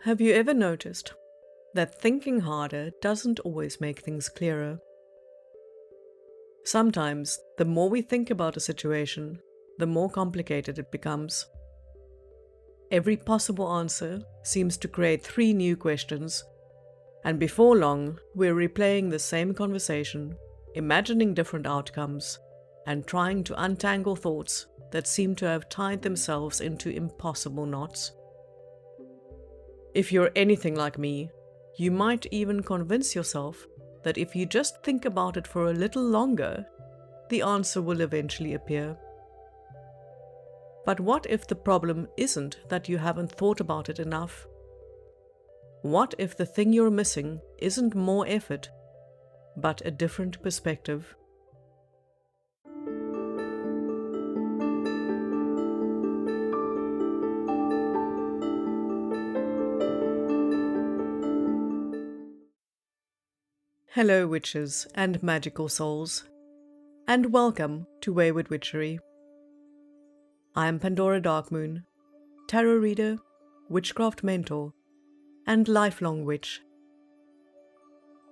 Have you ever noticed that thinking harder doesn't always make things clearer? Sometimes, the more we think about a situation, the more complicated it becomes. Every possible answer seems to create 3 new questions, and before long, we're replaying the same conversation, imagining different outcomes, and trying to untangle thoughts that seem to have tied themselves into impossible knots. If you're anything like me, you might even convince yourself that if you just think about it for a little longer, the answer will eventually appear. But what if the problem isn't that you haven't thought about it enough? What if the thing you're missing isn't more effort, but a different perspective? Hello, witches and magical souls, and welcome to Wayward Witchery. I am Pandora Darkmoon, tarot reader, witchcraft mentor, and lifelong witch.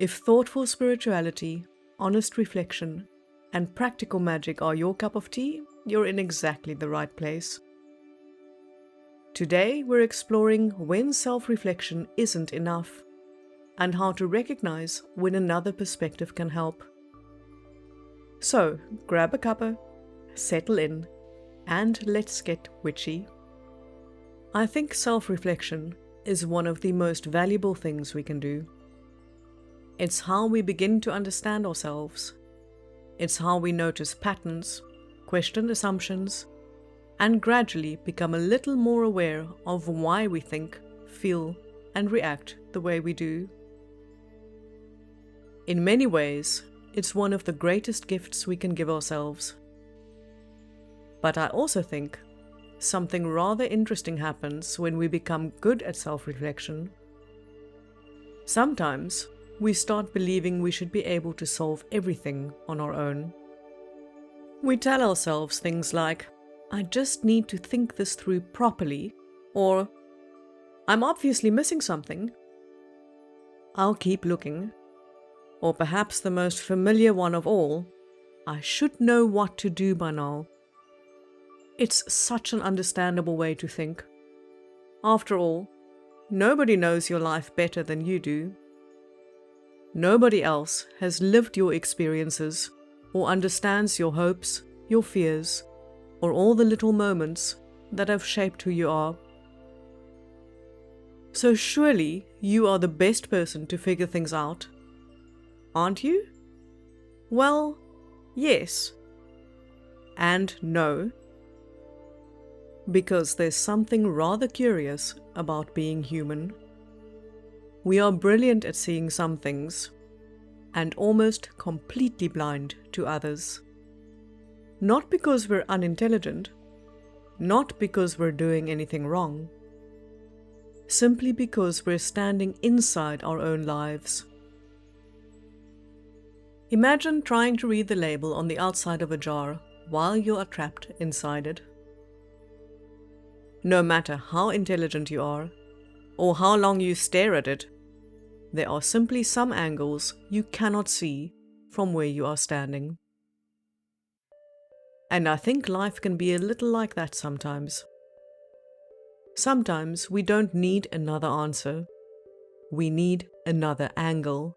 If thoughtful spirituality, honest reflection, and practical magic are your cup of tea, you're in exactly the right place. Today we're exploring when self-reflection isn't enough, and how to recognize when another perspective can help. So, grab a cuppa, settle in, and let's get witchy. I think self-reflection is one of the most valuable things we can do. It's how we begin to understand ourselves. It's how we notice patterns, question assumptions, and gradually become a little more aware of why we think, feel, and react the way we do. In many ways, it's one of the greatest gifts we can give ourselves. But I also think something rather interesting happens when we become good at self-reflection. Sometimes we start believing we should be able to solve everything on our own. We tell ourselves things like, "I just need to think this through properly," or "I'm obviously missing something. I'll keep looking." Or perhaps the most familiar one of all, "I should know what to do by now." It's such an understandable way to think. After all, nobody knows your life better than you do. Nobody else has lived your experiences or understands your hopes, your fears, or all the little moments that have shaped who you are. So surely you are the best person to figure things out. Aren't you? Well, yes. And no. Because there's something rather curious about being human. We are brilliant at seeing some things, and almost completely blind to others. Not because we're unintelligent, not because we're doing anything wrong, simply because we're standing inside our own lives. Imagine trying to read the label on the outside of a jar while you are trapped inside it. No matter how intelligent you are, or how long you stare at it, there are simply some angles you cannot see from where you are standing. And I think life can be a little like that sometimes. Sometimes we don't need another answer. We need another angle.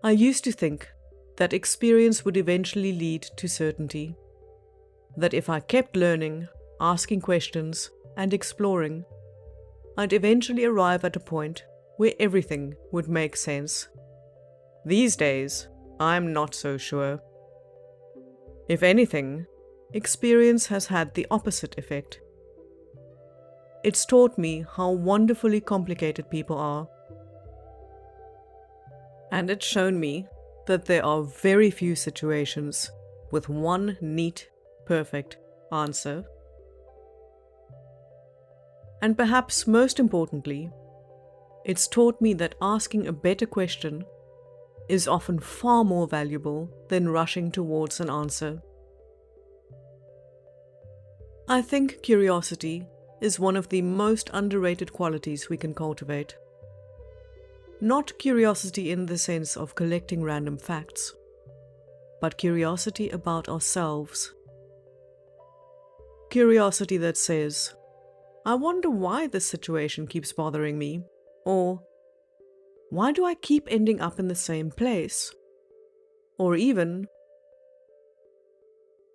I used to think that experience would eventually lead to certainty. That if I kept learning, asking questions, and exploring, I'd eventually arrive at a point where everything would make sense. These days, I'm not so sure. If anything, experience has had the opposite effect. It's taught me how wonderfully complicated people are. And it's shown me that there are very few situations with one neat, perfect answer. And perhaps most importantly, it's taught me that asking a better question is often far more valuable than rushing towards an answer. I think curiosity is one of the most underrated qualities we can cultivate. Not curiosity in the sense of collecting random facts, but curiosity about ourselves. Curiosity that says, I wonder why this situation keeps bothering me, or why do I keep ending up in the same place? Or even,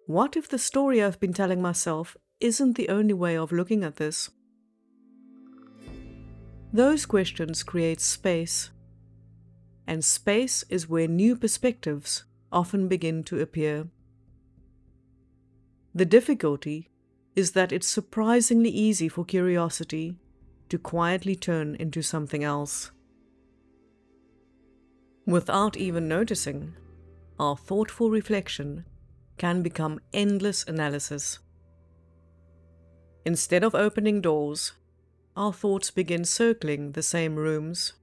what if the story I've been telling myself isn't the only way of looking at this? Those questions create space, and space is where new perspectives often begin to appear. The difficulty is that it's surprisingly easy for curiosity to quietly turn into something else. Without even noticing, our thoughtful reflection can become endless analysis. Instead of opening doors, our thoughts begin circling the same rooms.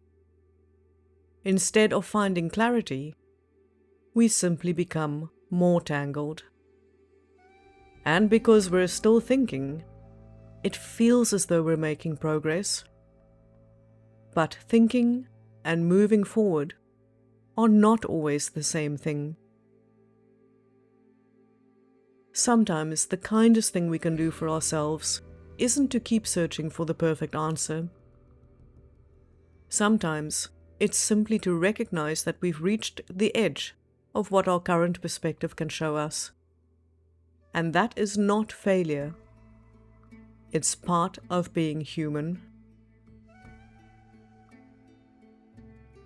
Instead of finding clarity, we simply become more tangled. And because we're still thinking, it feels as though we're making progress. But thinking and moving forward are not always the same thing. Sometimes the kindest thing we can do for ourselves isn't to keep searching for the perfect answer. Sometimes it's simply to recognize that we've reached the edge of what our current perspective can show us. And that is not failure. It's part of being human.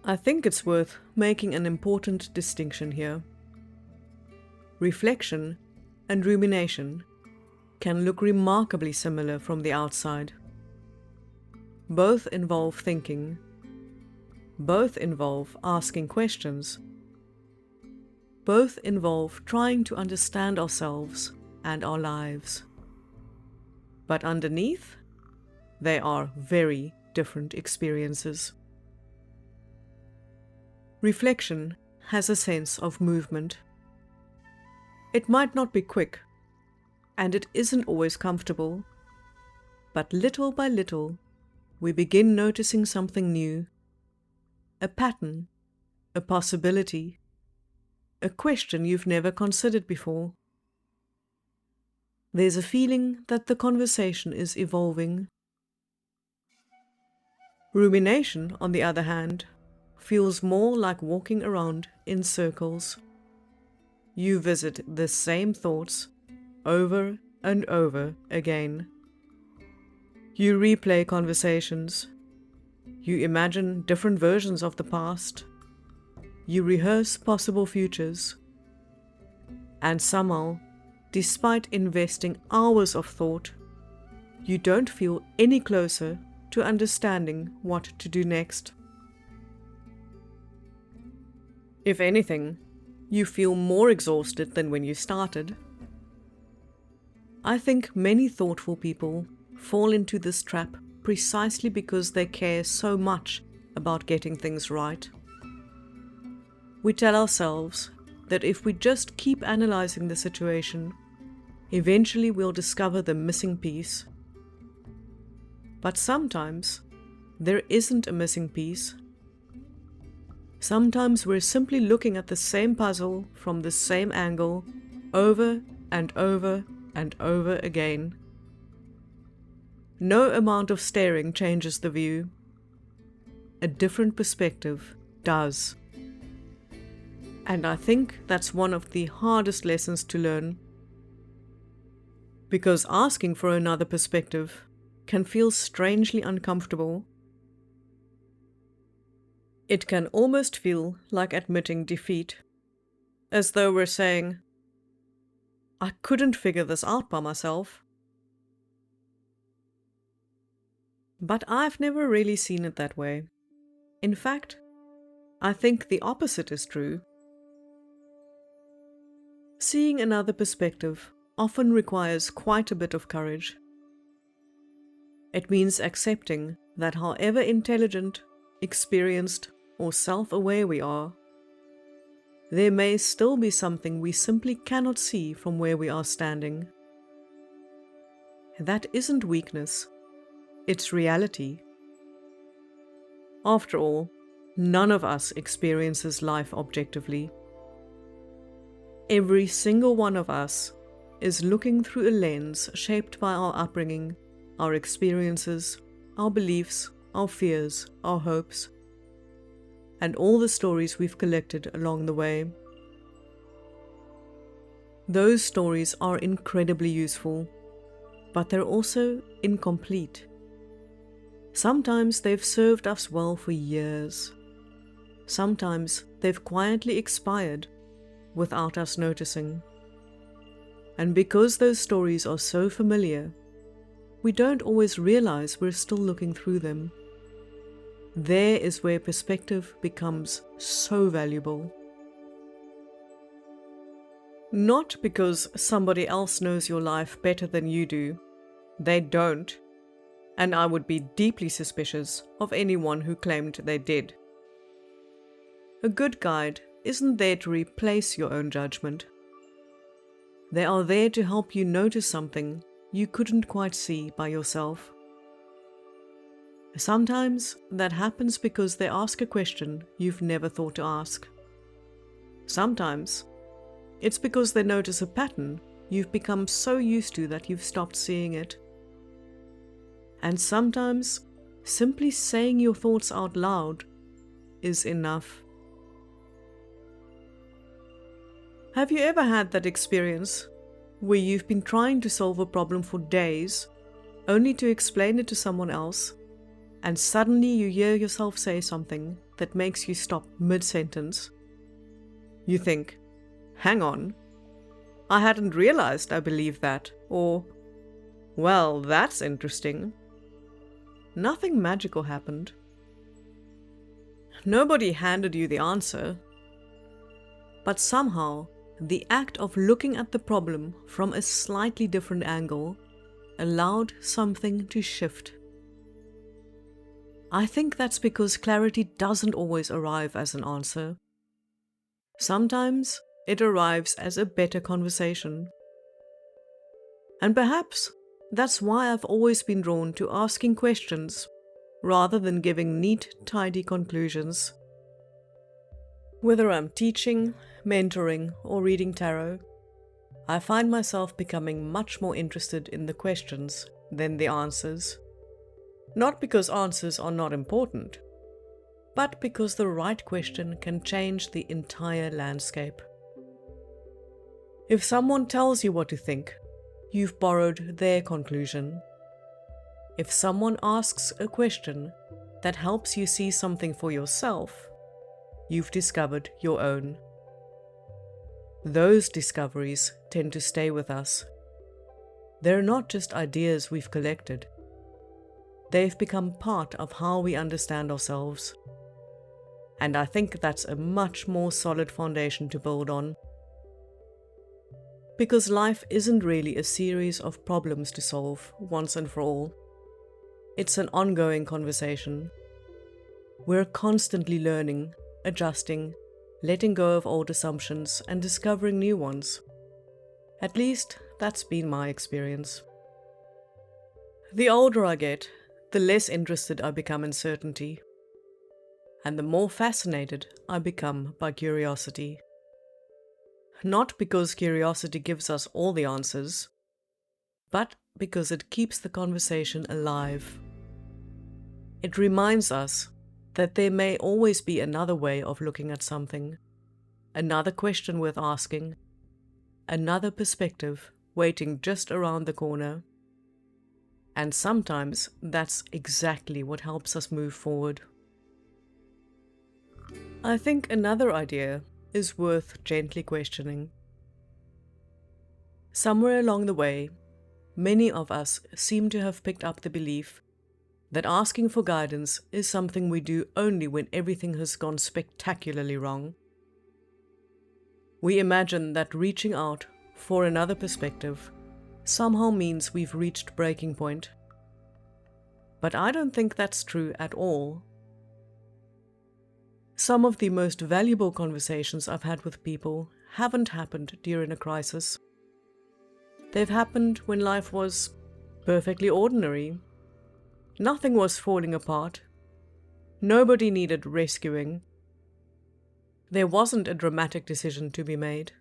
I think it's worth making an important distinction here. Reflection and rumination can look remarkably similar from the outside. Both involve thinking. Both involve asking questions. Both involve trying to understand ourselves and our lives. But underneath, they are very different experiences. Reflection has a sense of movement. It might not be quick, and it isn't always comfortable, but little by little, we begin noticing something new, a pattern, a possibility, a question you've never considered before. There's a feeling that the conversation is evolving. Rumination, on the other hand, feels more like walking around in circles. You visit the same thoughts over and over again. You replay conversations. You imagine different versions of the past. You rehearse possible futures. And somehow, despite investing hours of thought, you don't feel any closer to understanding what to do next. If anything, you feel more exhausted than when you started. I think many thoughtful people fall into this trap precisely because they care so much about getting things right. We tell ourselves that if we just keep analyzing the situation, eventually we'll discover the missing piece. But sometimes there isn't a missing piece. Sometimes we're simply looking at the same puzzle from the same angle over and over and over again. No amount of staring changes the view. A different perspective does. And I think that's one of the hardest lessons to learn. Because asking for another perspective can feel strangely uncomfortable. It can almost feel like admitting defeat, as though we're saying, I couldn't figure this out by myself. But I've never really seen it that way. In fact, I think the opposite is true. Seeing another perspective often requires quite a bit of courage. It means accepting that however intelligent, experienced, or self-aware we are, there may still be something we simply cannot see from where we are standing. That isn't weakness, it's reality. After all, none of us experiences life objectively. Every single one of us is looking through a lens shaped by our upbringing, our experiences, our beliefs, our fears, our hopes, and all the stories we've collected along the way. Those stories are incredibly useful, but they're also incomplete. Sometimes they've served us well for years. Sometimes they've quietly expired without us noticing. And because those stories are so familiar, we don't always realize we're still looking through them. There is where perspective becomes so valuable. Not because somebody else knows your life better than you do. They don't. And I would be deeply suspicious of anyone who claimed they did. A good guide isn't there to replace your own judgment. They are there to help you notice something you couldn't quite see by yourself. Sometimes that happens because they ask a question you've never thought to ask. Sometimes it's because they notice a pattern you've become so used to that you've stopped seeing it. And sometimes simply saying your thoughts out loud is enough. Have you ever had that experience where you've been trying to solve a problem for days, only to explain it to someone else, and suddenly you hear yourself say something that makes you stop mid-sentence? You think, hang on, I hadn't realized I believed that, or, well, that's interesting. Nothing magical happened. Nobody handed you the answer. But somehow, the act of looking at the problem from a slightly different angle allowed something to shift. I think that's because clarity doesn't always arrive as an answer. Sometimes it arrives as a better conversation. And perhaps that's why I've always been drawn to asking questions rather than giving neat, tidy conclusions. Whether I'm teaching, mentoring, or reading tarot, I find myself becoming much more interested in the questions than the answers. Not because answers are not important, but because the right question can change the entire landscape. If someone tells you what to think, you've borrowed their conclusion. If someone asks a question that helps you see something for yourself, you've discovered your own. Those discoveries tend to stay with us. They're not just ideas we've collected. They've become part of how we understand ourselves. And I think that's a much more solid foundation to build on. Because life isn't really a series of problems to solve once and for all. It's an ongoing conversation. We're constantly learning, adjusting, letting go of old assumptions and discovering new ones. At least, that's been my experience. The older I get, the less interested I become in certainty. And the more fascinated I become by curiosity. Not because curiosity gives us all the answers, but because it keeps the conversation alive. It reminds us that there may always be another way of looking at something, another question worth asking, another perspective waiting just around the corner. And sometimes that's exactly what helps us move forward. I think another idea is worth gently questioning. Somewhere along the way, many of us seem to have picked up the belief that asking for guidance is something we do only when everything has gone spectacularly wrong. We imagine that reaching out for another perspective somehow means we've reached breaking point. But I don't think that's true at all. Some of the most valuable conversations I've had with people haven't happened during a crisis. They've happened when life was perfectly ordinary. Nothing was falling apart. Nobody needed rescuing. There wasn't a dramatic decision to be made.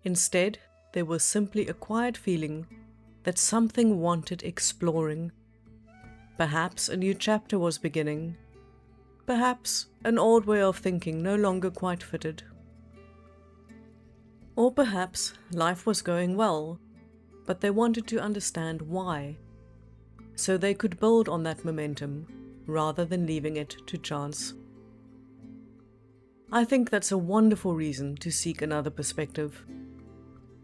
Instead, there was simply a quiet feeling that something wanted exploring. Perhaps a new chapter was beginning. Perhaps an old way of thinking no longer quite fitted. Or perhaps life was going well, but they wanted to understand why, so they could build on that momentum rather than leaving it to chance. I think that's a wonderful reason to seek another perspective.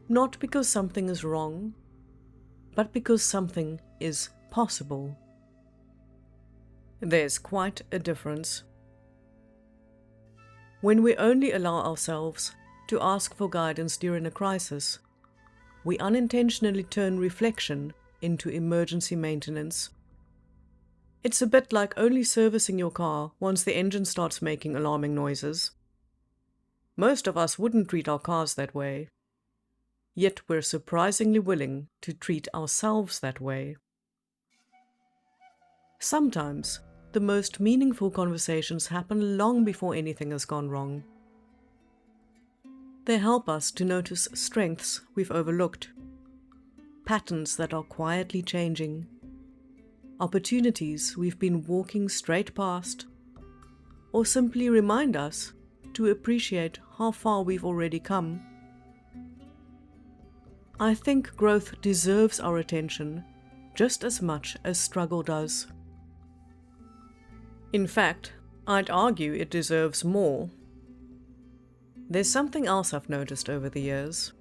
Not because something is wrong, but because something is possible. There's quite a difference. When we only allow ourselves to ask for guidance during a crisis, we unintentionally turn reflection into emergency maintenance. It's a bit like only servicing your car once the engine starts making alarming noises. Most of us wouldn't treat our cars that way, yet we're surprisingly willing to treat ourselves that way. Sometimes, the most meaningful conversations happen long before anything has gone wrong. They help us to notice strengths we've overlooked, patterns that are quietly changing, opportunities we've been walking straight past, or simply remind us to appreciate how far we've already come. I think growth deserves our attention just as much as struggle does. In fact, I'd argue it deserves more. There's something else I've noticed over the years.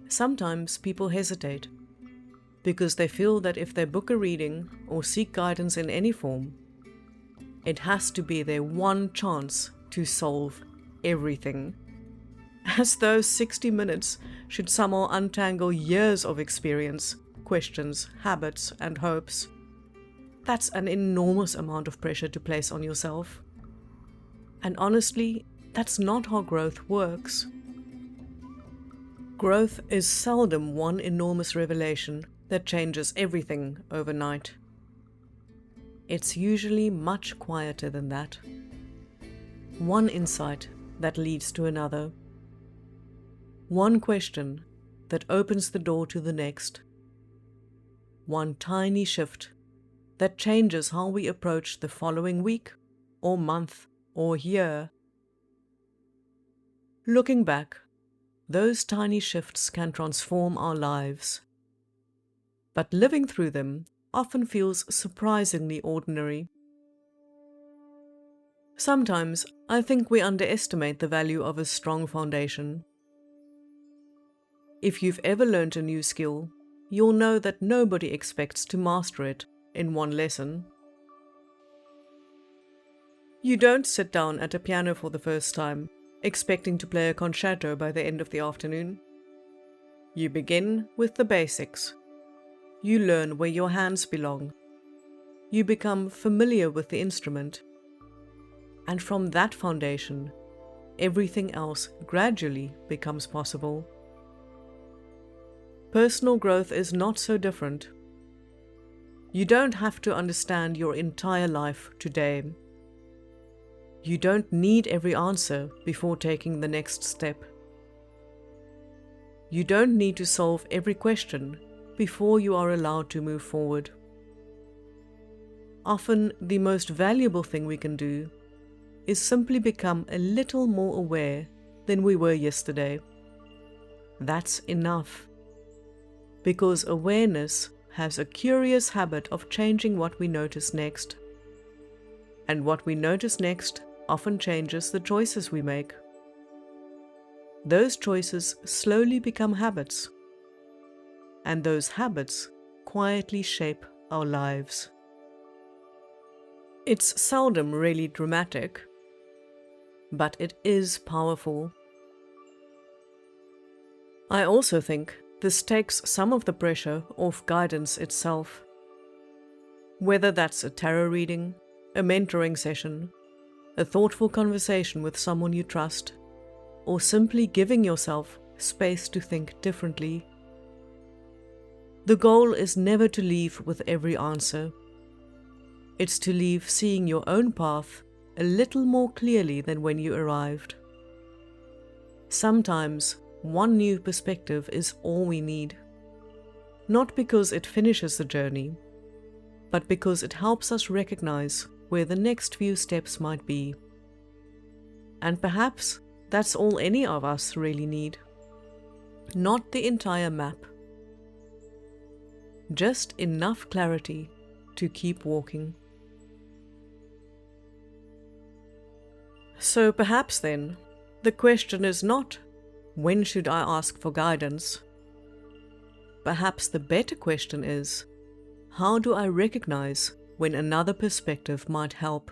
Sometimes people hesitate because they feel that if they book a reading or seek guidance in any form, it has to be their one chance to solve everything. As though 60 minutes should somehow untangle years of experience, questions, habits, and hopes. That's an enormous amount of pressure to place on yourself. And honestly, that's not how growth works. Growth is seldom one enormous revelation that changes everything overnight. It's usually much quieter than that. One insight that leads to another. One question that opens the door to the next. One tiny shift that changes how we approach the following week, or month, or year. Looking back, those tiny shifts can transform our lives. But living through them often feels surprisingly ordinary. Sometimes I think we underestimate the value of a strong foundation. If you've ever learned a new skill, you'll know that nobody expects to master it in one lesson. You don't sit down at a piano for the first time, expecting to play a concerto by the end of the afternoon. You begin with the basics. You learn where your hands belong. You become familiar with the instrument. And from that foundation, everything else gradually becomes possible. Personal growth is not so different. You don't have to understand your entire life today. You don't need every answer before taking the next step. You don't need to solve every question before you are allowed to move forward. Often, the most valuable thing we can do is simply become a little more aware than we were yesterday. That's enough. Because awareness has a curious habit of changing what we notice next. And what we notice next often changes the choices we make. Those choices slowly become habits. And those habits quietly shape our lives. It's seldom really dramatic, but it is powerful. I also think this takes some of the pressure off guidance itself. Whether that's a tarot reading, a mentoring session, a thoughtful conversation with someone you trust, or simply giving yourself space to think differently. The goal is never to leave with every answer. It's to leave seeing your own path a little more clearly than when you arrived. Sometimes one new perspective is all we need. Not because it finishes the journey, but because it helps us recognize where the next few steps might be. And perhaps that's all any of us really need. Not the entire map. Just enough clarity to keep walking. So perhaps then, the question is not, when should I ask for guidance? Perhaps the better question is, how do I recognize when another perspective might help?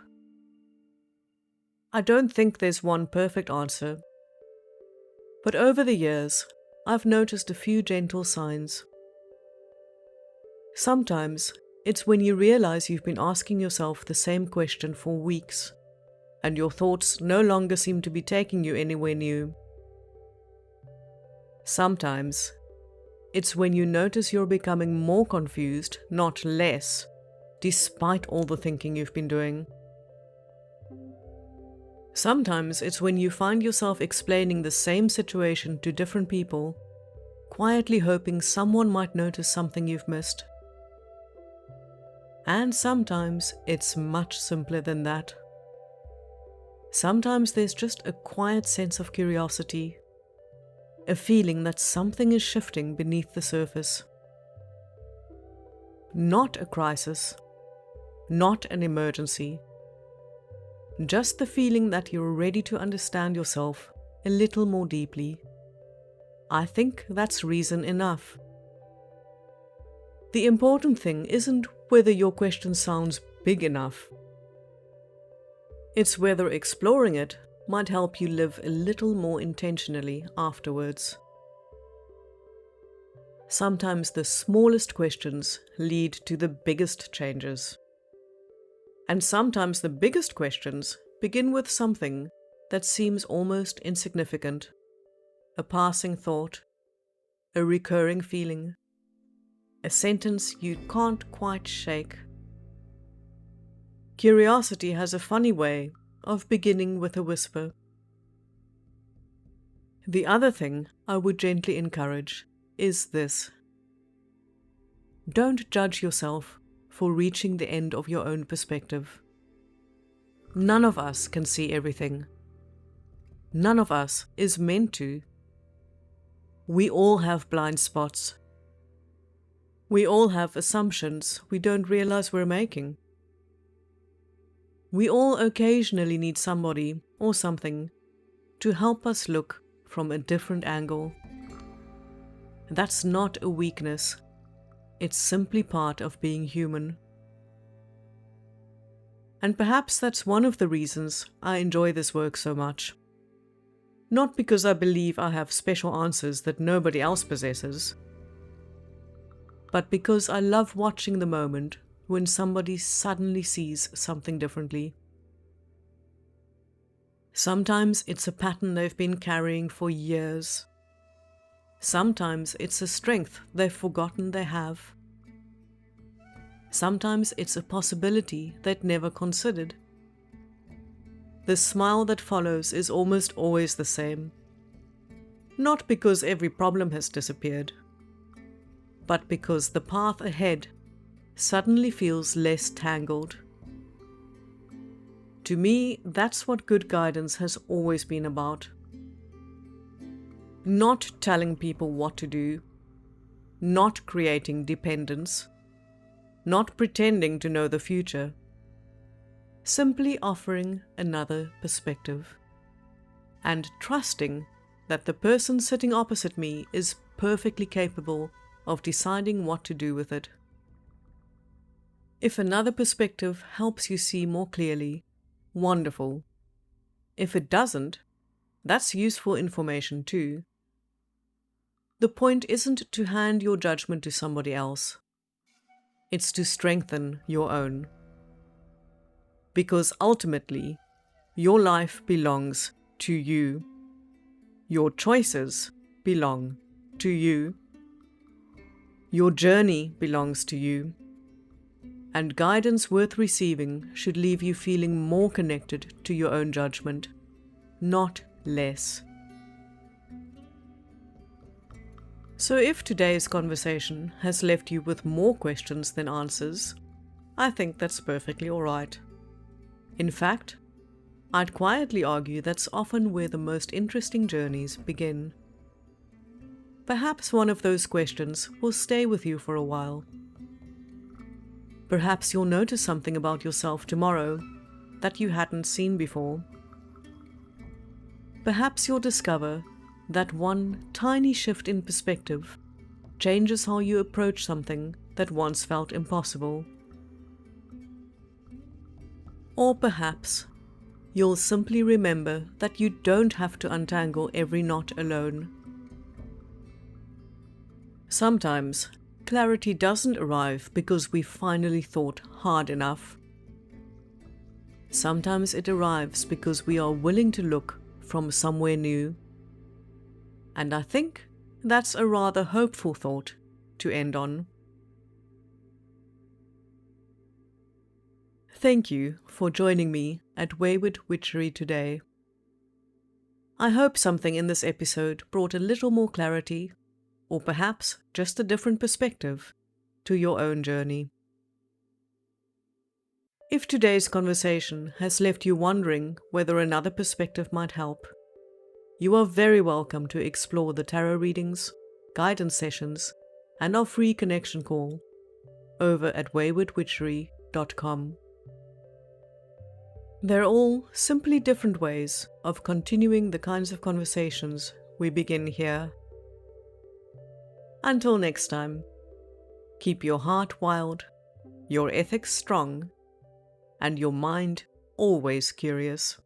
I don't think there's one perfect answer, but over the years, I've noticed a few gentle signs. Sometimes it's when you realize you've been asking yourself the same question for weeks, and your thoughts no longer seem to be taking you anywhere new. Sometimes it's when you notice you're becoming more confused, not less, despite all the thinking you've been doing. Sometimes it's when you find yourself explaining the same situation to different people, quietly hoping someone might notice something you've missed. And sometimes it's much simpler than that. Sometimes there's just a quiet sense of curiosity, a feeling that something is shifting beneath the surface. Not a crisis, not an emergency, just the feeling that you're ready to understand yourself a little more deeply. I think that's reason enough. The important thing isn't whether your question sounds big enough. It's whether exploring it might help you live a little more intentionally afterwards. Sometimes the smallest questions lead to the biggest changes. And sometimes the biggest questions begin with something that seems almost insignificant, a passing thought, a recurring feeling, a sentence you can't quite shake. Curiosity has a funny way of beginning with a whisper. The other thing I would gently encourage is this. Don't judge yourself for reaching the end of your own perspective. None of us can see everything. None of us is meant to. We all have blind spots. We all have assumptions we don't realize we're making. We all occasionally need somebody or something to help us look from a different angle. That's not a weakness. It's simply part of being human. And perhaps that's one of the reasons I enjoy this work so much. Not because I believe I have special answers that nobody else possesses, but because I love watching the moment when somebody suddenly sees something differently. Sometimes it's a pattern they've been carrying for years. Sometimes it's a strength they've forgotten they have. Sometimes it's a possibility they'd never considered. The smile that follows is almost always the same. Not because every problem has disappeared, but because the path ahead suddenly feels less tangled. To me, that's what good guidance has always been about. Not telling people what to do, not creating dependence, not pretending to know the future, simply offering another perspective, and trusting that the person sitting opposite me is perfectly capable of deciding what to do with it. If another perspective helps you see more clearly, wonderful. If it doesn't, that's useful information too. The point isn't to hand your judgment to somebody else. It's to strengthen your own. Because ultimately, your life belongs to you. Your choices belong to you. Your journey belongs to you, and guidance worth receiving should leave you feeling more connected to your own judgment, not less. So if today's conversation has left you with more questions than answers, I think that's perfectly alright. In fact, I'd quietly argue that's often where the most interesting journeys begin. Perhaps one of those questions will stay with you for a while. Perhaps you'll notice something about yourself tomorrow that you hadn't seen before. Perhaps you'll discover that one tiny shift in perspective changes how you approach something that once felt impossible. Or perhaps you'll simply remember that you don't have to untangle every knot alone. Sometimes clarity doesn't arrive because we finally thought hard enough. Sometimes it arrives because we are willing to look from somewhere new. And I think that's a rather hopeful thought to end on. Thank you for joining me at Wayward Witchery today. I hope something in this episode brought a little more clarity, or perhaps just a different perspective, to your own journey. If today's conversation has left you wondering whether another perspective might help, you are very welcome to explore the tarot readings, guidance sessions, and our free connection call over at waywardwitchery.com. They're all simply different ways of continuing the kinds of conversations we begin here. Until next time, keep your heart wild, your ethics strong, and your mind always curious.